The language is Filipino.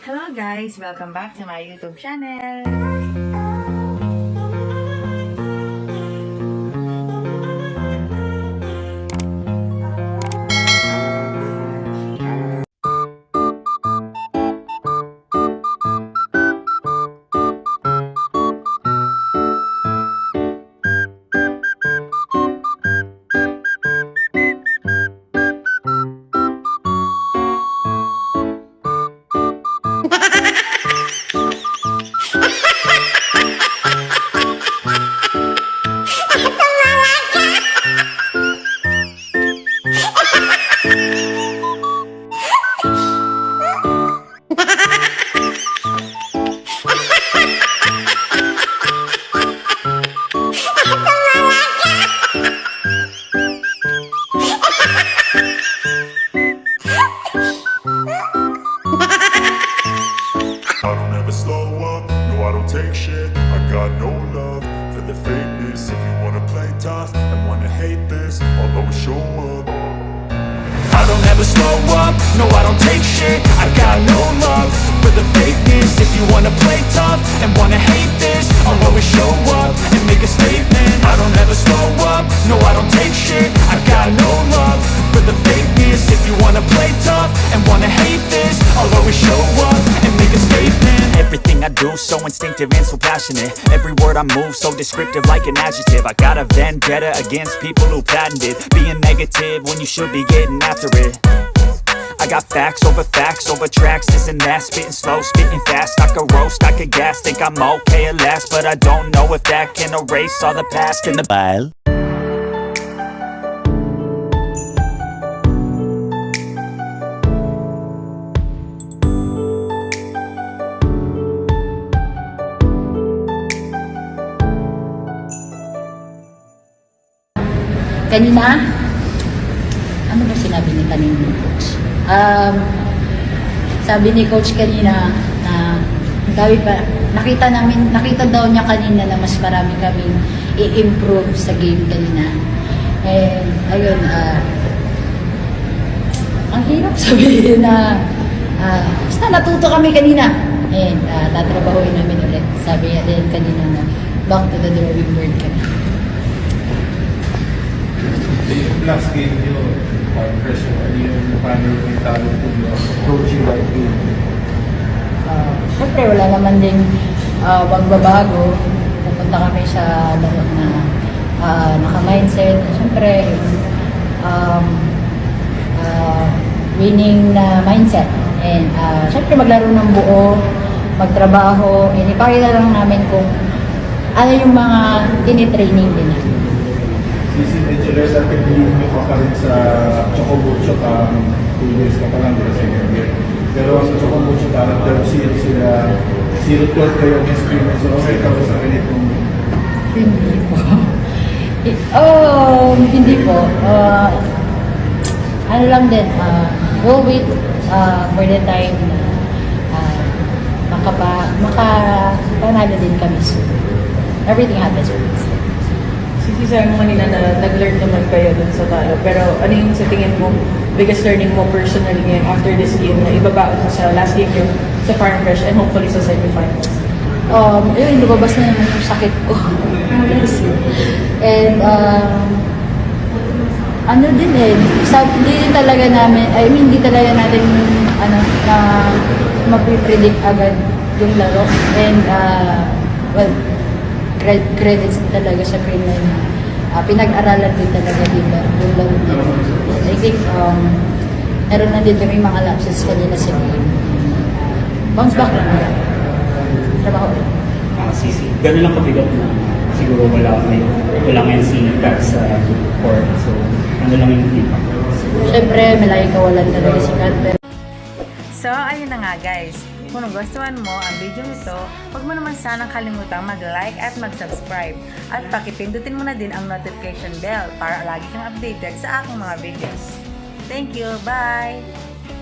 Hello guys! Welcome back to my YouTube channel! I don't ever slow up, no I don't take shit. I got no love for the fakeness. If you wanna play tough and wanna hate this, I'll always show up. I don't ever slow up, no I don't take shit. I got no love for the fakeness. If you wanna play tough and wanna hate this, I'll always show up and make a statement. I don't ever slow up, no I don't take shit. I got no love for the fakeness. If you wanna play tough and wanna hate this, I'll always show up and make a statement. Everything I do so instinctive and so passionate. Every word I move so descriptive like an adjective. I got a vendetta against people who patented being negative when you should be getting after it. I got facts over tracks, this and that. Spitting slow, spitting fast. I could roast, I could gas. Think I'm okay at last, but I don't know if that can erase all the past in the pile. Kanina, ano ba sinabi ni kanina ni Coach? Sabi ni Coach kanina na nakita daw niya kanina na mas marami kaming i-improve sa game kanina. And ayun, ang hirap sabihin na basta natuto kami kanina. And tatrabahuin namin ulit. Sabi niya din kanina na back to the drawing board kami. Yung last game nyo, pressure, ano yung paano yung talo po nyo, approaching that game? Siyempre, wala naman din magbabago. Pupunta kami sa laro na naka-mindset. Siyempre, winning na mindset. And siyempre, maglaro ng buo, magtrabaho, and ipakita lang namin kung ano yung mga tinitraining din namin. Sisi Edgeler, sa pag-believe nyo pa rin sa Chocobucho, 2 years ka pa lang dito sa year. Pero ang Chocobucho, parang 0-0 sila, 0-12 kayo against Creamer. So, okay ka ba sa ganitong? Hindi po. Hindi po. Ano lang din, go with for the time na makapanalo din kami soon. Everything happens for us. Sisisabi mo kanina na nag-learn naman kayo dun sa talo. Pero ano yung sa tingin mo, biggest learning mo personally ngayon after this game na ibabaon mo sa last game yung sa Farm Fresh and hopefully sa semifinals? Yun, lumabas na naman yung sakit ko. And, ano din hindi talaga namin, hindi talaga natin, na mapipredict agad yung laro. And, well, credits talaga sa Creamer na pinag-aralan din talaga dito yung laro nila. I think, meron na din kami mga lapses kanina sa game. Bounce back lang nila. Trabaho ulit. Sisi, gano'n lang kabigat na siguro wala ngayon si Kat sa court. So, ano lang yung impact? Siyempre, malaki kawalan talaga si Kat. So, ayun na nga guys. Kung nagustuhan mo ang video nito, huwag mo naman sanang kalimutang mag-like at mag-subscribe. At pakipindutin mo na din ang notification bell para lagi kang updated sa aking mga videos. Thank you! Bye!